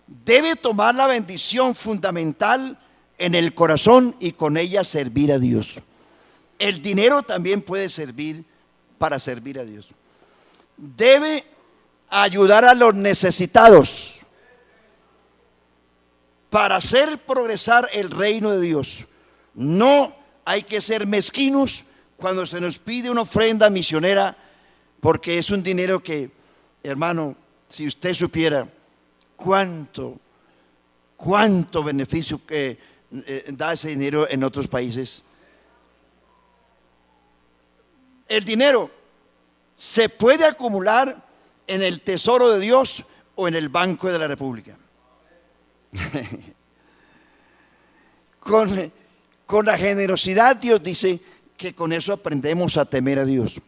Debe tomar la bendición fundamental en el corazón y con ella servir a Dios. El dinero también puede servir para servir a Dios. Debe ayudar a los necesitados para hacer progresar el reino de Dios. No hay que ser mezquinos cuando se nos pide una ofrenda misionera, porque es un dinero que, hermano, si usted supiera cuánto beneficio que da ese dinero en otros países. El dinero se puede acumular en el tesoro de Dios o en el Banco de la República. Con la generosidad, Dios dice que con eso aprendemos a temer a Dios.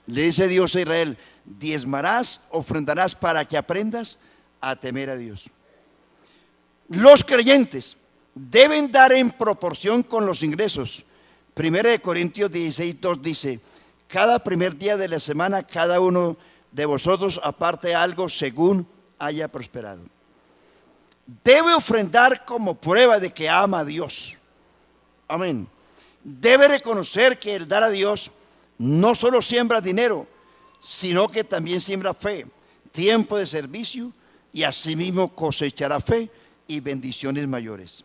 Le dice Dios a Israel: diezmarás, ofrendarás para que aprendas a temer a Dios. Los creyentes deben dar en proporción con los ingresos. 1 Corintios 16:2 dice: cada primer día de la semana cada uno de vosotros aparte algo según haya prosperado. Debe ofrendar como prueba de que ama a Dios. Amén. Debe reconocer que el dar a Dios no solo siembra dinero, sino que también siembra fe, tiempo de servicio, y asimismo cosechará fe y bendiciones mayores.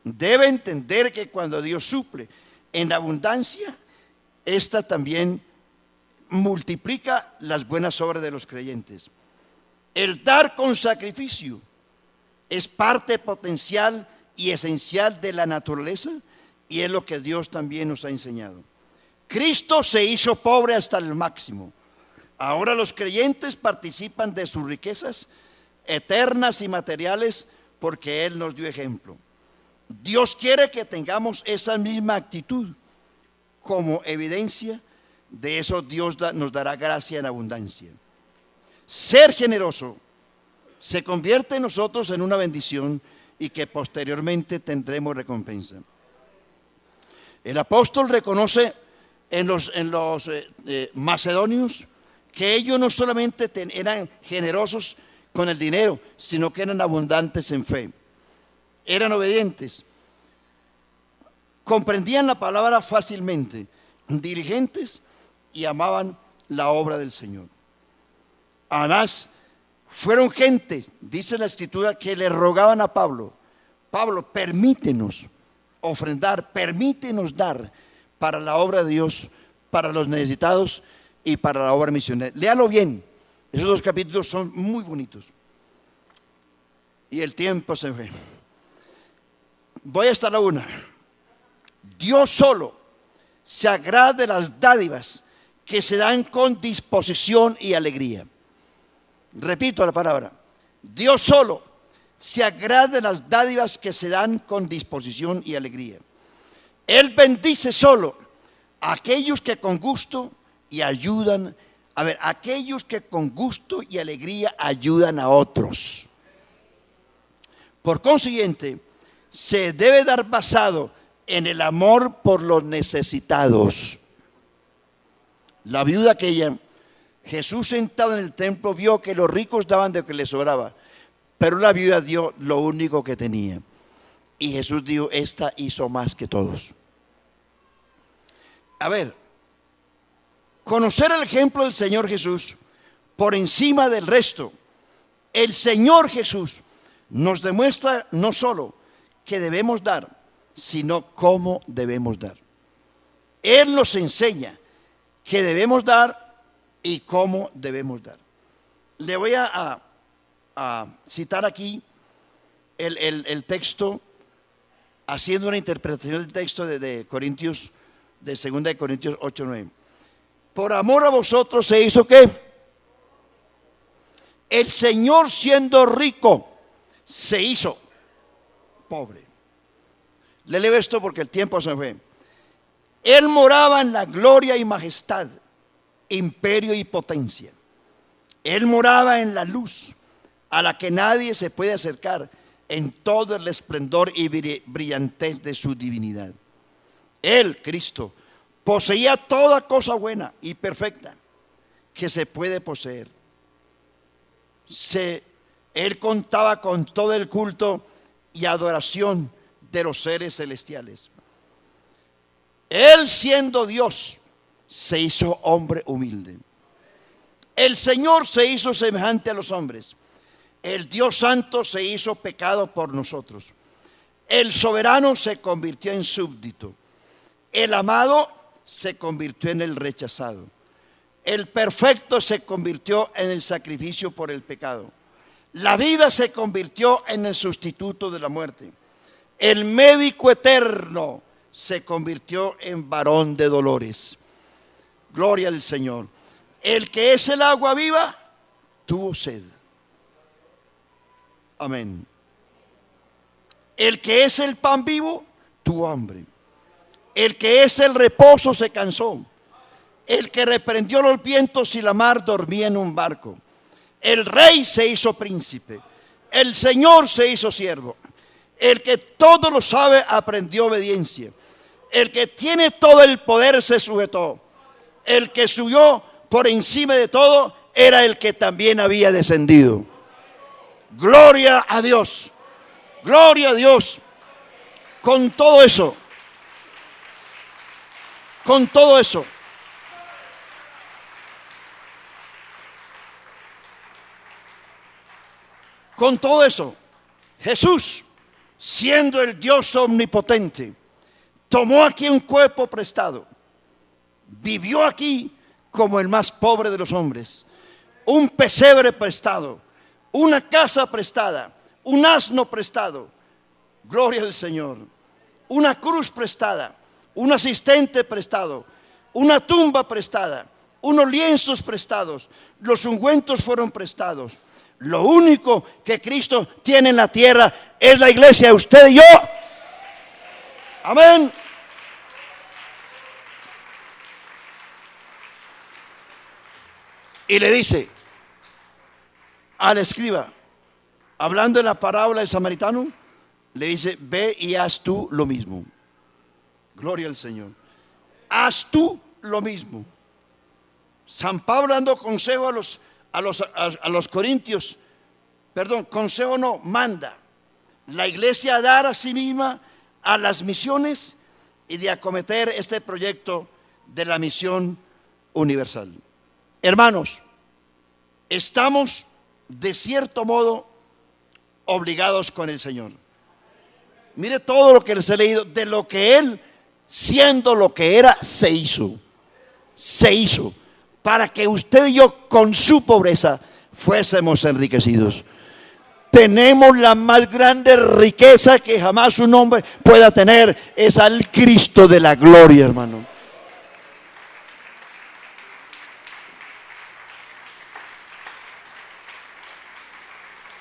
Debe entender que cuando Dios suple en abundancia, esta también multiplica las buenas obras de los creyentes. El dar con sacrificio es parte potencial y esencial de la naturaleza, y es lo que Dios también nos ha enseñado. Cristo se hizo pobre hasta el máximo. Ahora los creyentes participan de sus riquezas eternas y materiales porque Él nos dio ejemplo. Dios quiere que tengamos esa misma actitud. Como evidencia de eso, Dios nos dará gracia en abundancia. Ser generoso se convierte en nosotros en una bendición y que posteriormente tendremos recompensa. El apóstol reconoce en los macedonios que ellos no solamente eran generosos con el dinero, sino que eran abundantes en fe. Eran obedientes, comprendían la palabra fácilmente, diligentes, y amaban la obra del Señor. Además, fueron gente, dice la Escritura, que le rogaban a Pablo Pablo, permítenos ofrendar, permítenos dar para la obra de Dios, para los necesitados y para la obra misionera. Léalo bien, esos dos capítulos son muy bonitos. Y el tiempo se fue. Voy a estar a una. Dios solo se agrada de las dádivas que se dan con disposición y alegría. Repito la palabra. Dios solo se agrada de las dádivas que se dan con disposición y alegría. Él bendice solo a aquellos que con gusto y ayudan, aquellos que con gusto y alegría ayudan a otros. Por consiguiente, se debe dar basado en el amor por los necesitados. La viuda aquella, Jesús sentado en el templo vio que los ricos daban de lo que les sobraba, pero la viuda dio lo único que tenía. Y Jesús dijo, esta hizo más que todos. Conocer el ejemplo del Señor Jesús por encima del resto. El Señor Jesús nos demuestra no solo que debemos dar, sino cómo debemos dar. Él nos enseña que debemos dar y cómo debemos dar. Le voy a citar aquí el texto, haciendo una interpretación del texto de Corintios, de 2 Corintios 8:9. Por amor a vosotros se hizo ¿qué? El Señor, siendo rico, se hizo pobre. Le leo esto porque el tiempo se fue. Él moraba en la gloria y majestad, imperio y potencia. Él moraba en la luz, a la que nadie se puede acercar, en todo el esplendor y brillantez de su divinidad. Él, Cristo, poseía toda cosa buena y perfecta que se puede poseer. Él contaba con todo el culto y adoración de los seres celestiales. Él, siendo Dios, se hizo hombre humilde. El Señor se hizo semejante a los hombres. El Dios Santo se hizo pecado por nosotros. El soberano se convirtió en súbdito. El amado se convirtió en el rechazado. El perfecto se convirtió en el sacrificio por el pecado. La vida se convirtió en el sustituto de la muerte. El médico eterno se convirtió en varón de dolores. Gloria al Señor. El que es el agua viva tuvo sed. Amén. El que es el pan vivo tuvo hambre. El que es el reposo se cansó. El que reprendió los vientos y la mar dormía en un barco. El rey se hizo príncipe. El Señor se hizo siervo. El que todo lo sabe aprendió obediencia. El que tiene todo el poder se sujetó. El que subió por encima de todo era el que también había descendido. Gloria a Dios. Gloria a Dios. Con todo eso. Con todo eso. Con todo eso, Jesús, siendo el Dios omnipotente, tomó aquí un cuerpo prestado, vivió aquí como el más pobre de los hombres, un pesebre prestado, una casa prestada, un asno prestado, gloria al Señor, una cruz prestada, un asistente prestado, una tumba prestada, unos lienzos prestados, los ungüentos fueron prestados. Lo único que Cristo tiene en la tierra es la iglesia, usted y yo. Amén. Y le dice al escriba, hablando en la parábola del samaritano, le dice, ve y haz tú lo mismo. Gloria al Señor. Haz tú lo mismo. San Pablo dando consejo a los corintios, consejo no, manda la iglesia a dar a sí misma a las misiones y de acometer este proyecto de la misión universal. Hermanos, estamos de cierto modo obligados con el Señor. Mire todo lo que les he leído, de lo que Él, siendo lo que era, se hizo. Se hizo para que usted y yo con su pobreza fuésemos enriquecidos. Tenemos la más grande riqueza que jamás un hombre pueda tener, es al Cristo de la gloria, hermano.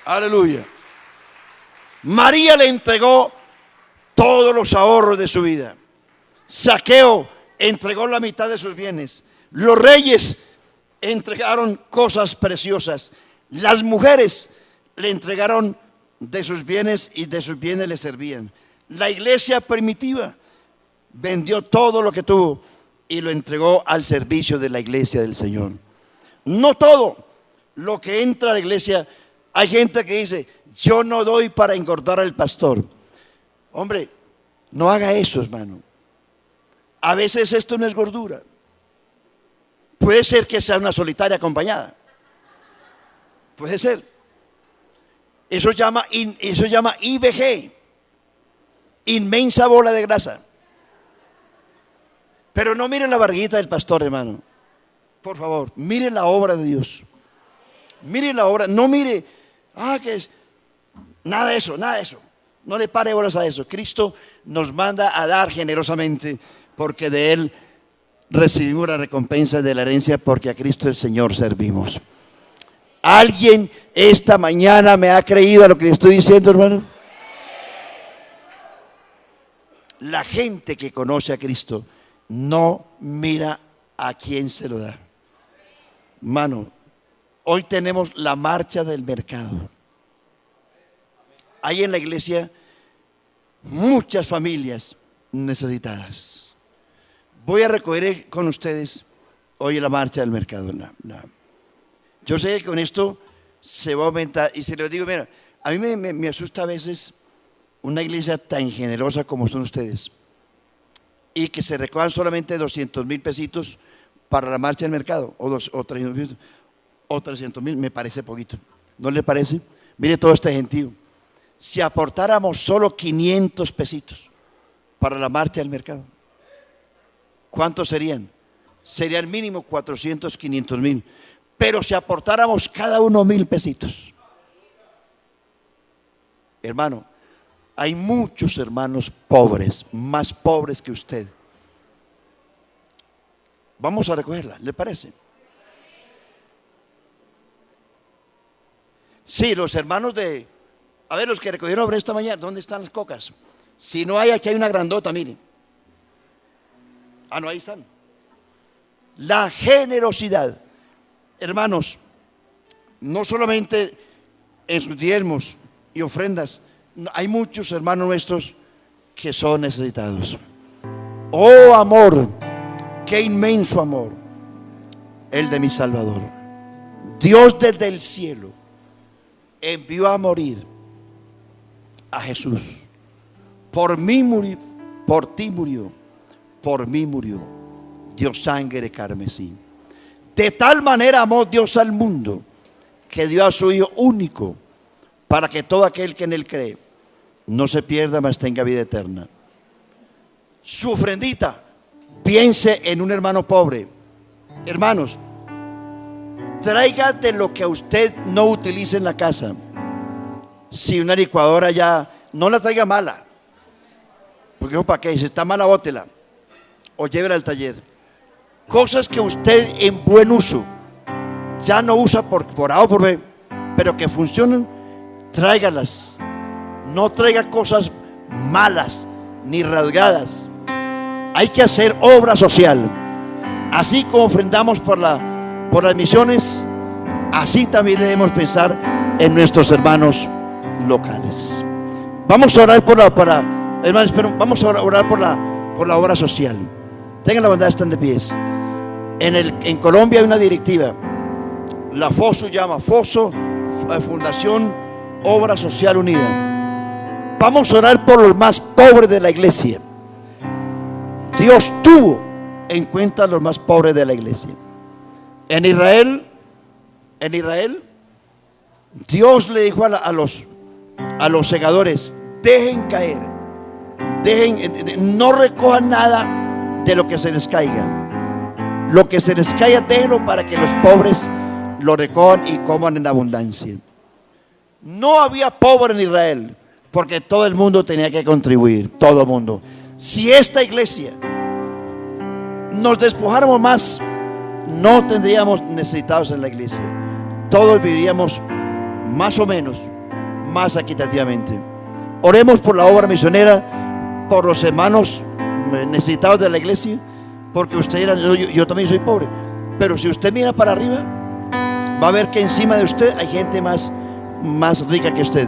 Aleluya. María le entregó todos los ahorros de su vida. Zaqueo entregó la mitad de sus bienes. Los reyes entregaron cosas preciosas. Las mujeres le entregaron de sus bienes y de sus bienes le servían. La iglesia primitiva vendió todo lo que tuvo y lo entregó al servicio de la iglesia del Señor. No todo lo que entra a la iglesia. Hay gente que dice: yo no doy para engordar al pastor. Hombre, no haga eso, hermano. A veces esto no es gordura. Puede ser que sea una solitaria acompañada. Puede ser. Eso llama IBG, inmensa bola de grasa. Pero no miren la barriguita del pastor, hermano. Por favor, miren la obra de Dios. Miren la obra, no mire, que es nada de eso, nada de eso. No le pare horas a eso. Cristo nos manda a dar generosamente, porque de Él recibimos la recompensa de la herencia, porque a Cristo el Señor servimos. ¿Alguien esta mañana me ha creído a lo que le estoy diciendo, hermano? La gente que conoce a Cristo no mira a quién se lo da. Hermano, hoy tenemos la marcha del mercado. Hay en la iglesia muchas familias necesitadas. Voy a recoger con ustedes hoy la marcha del mercado. Yo sé que con esto se va a aumentar. Y se lo digo, mira, a mí me asusta a veces una iglesia tan generosa como son ustedes, y que se recojan solamente 200,000 pesitos para la marcha del mercado, o 300,000, me parece poquito. ¿No le parece? Mire todo este gentío. Si aportáramos solo 500 pesitos para la marcha del mercado, ¿cuántos serían? Serían mínimo 400, 500,000. Pero si aportáramos cada uno 1,000 pesitos, hermano, hay muchos hermanos pobres, más pobres que usted. Vamos a recogerla, ¿le parece? Sí, los hermanos los que recogieron sobre esta mañana, ¿dónde están las cocas? Si no hay, aquí hay una grandota, miren. No, ahí están. La generosidad, hermanos, no solamente en sus diezmos y ofrendas, hay muchos hermanos nuestros que son necesitados. Oh amor, qué inmenso amor, el de mi Salvador. Dios desde el cielo envió a morir a Jesús. Por mí murió, por ti murió, por mí murió. Dio sangre de carmesí. De tal manera amó Dios al mundo, que dio a su Hijo único, para que todo aquel que en Él cree no se pierda, mas tenga vida eterna. Su ofrendita, piense en un hermano pobre. Hermanos, traiga de lo que a usted no utilice en la casa. Si una licuadora ya, no la traiga mala, porque ¿para qué? Si está mala, bótela o llévela al taller. Cosas que usted en buen uso ya no usa por A o por B, pero que funcionan, tráigalas. No traiga cosas malas ni rasgadas. Hay que hacer obra social. Así como ofrendamos por las misiones, así también debemos pensar en nuestros hermanos locales. Vamos a orar hermanos, vamos a orar por la obra social. Tengan la bondad de estar de pies. En Colombia hay una directiva, la FOSO llama Fundación Obra Social Unida. Vamos a orar por los más pobres de la iglesia. Dios tuvo en cuenta a los más pobres de la iglesia. En Israel, Dios le dijo a los segadores: dejen caer no recojan nada de lo que se les caiga. Lo que se les caiga, déjenlo para que los pobres lo recojan y coman en abundancia. No había pobre en Israel, porque todo el mundo tenía que contribuir, todo el mundo. Si esta iglesia nos despojáramos más, no tendríamos necesitados en la iglesia. Todos viviríamos más o menos, más equitativamente. Oremos por la obra misionera, por los hermanos necesitados de la iglesia, porque usted dirá, yo también soy pobre. Pero si usted mira para arriba, va a ver que encima de usted hay gente más rica que usted.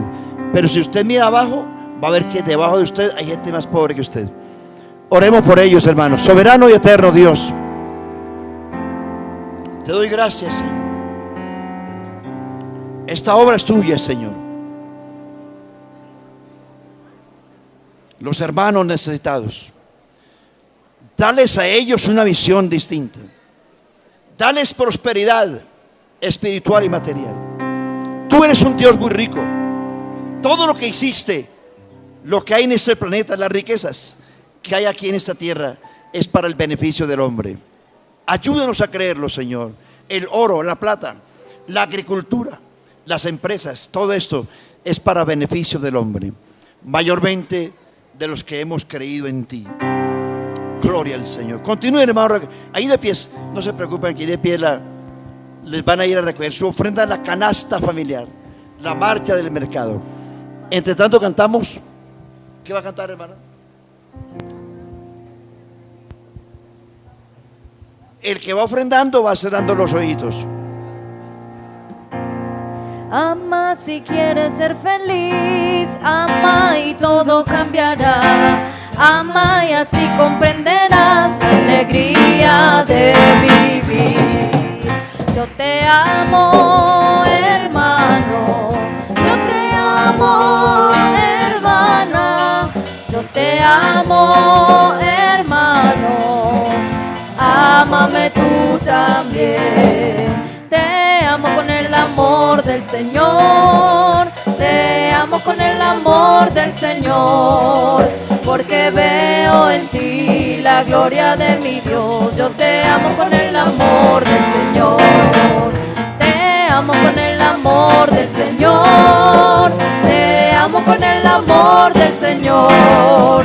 Pero si usted mira abajo, va a ver que debajo de usted hay gente más pobre que usted. Oremos por ellos, hermanos. Soberano y eterno Dios, te doy gracias, Señor. Esta obra es tuya, Señor. Los hermanos necesitados, dales a ellos una visión distinta. Dales prosperidad espiritual y material. Tú eres un Dios muy rico. Todo lo que hiciste, lo que hay en este planeta, las riquezas que hay aquí en esta tierra, es para el beneficio del hombre. Ayúdanos a creerlo, Señor. El oro, la plata, la agricultura, las empresas, todo esto es para beneficio del hombre, mayormente de los que hemos creído en ti. Gloria al Señor. Continúen, hermano, ahí de pies, no se preocupen, aquí de pie les van a ir a recoger su ofrenda a la canasta familiar, la marcha del mercado. Entre tanto cantamos. ¿Qué va a cantar, hermana? El que va ofrendando va cerrando los ojitos. Ama si quieres ser feliz, ama y todo cambiará. Ama y así comprenderás la alegría de vivir. Yo te amo, hermano. Yo te amo, hermana. Yo te amo, hermano. Ámame tú también. Te amo con el amor del Señor. Te amo con el amor del Señor. Porque veo en ti la gloria de mi Dios. Yo te amo con el amor del Señor. Te amo con el amor del Señor. Te amo con el amor del Señor.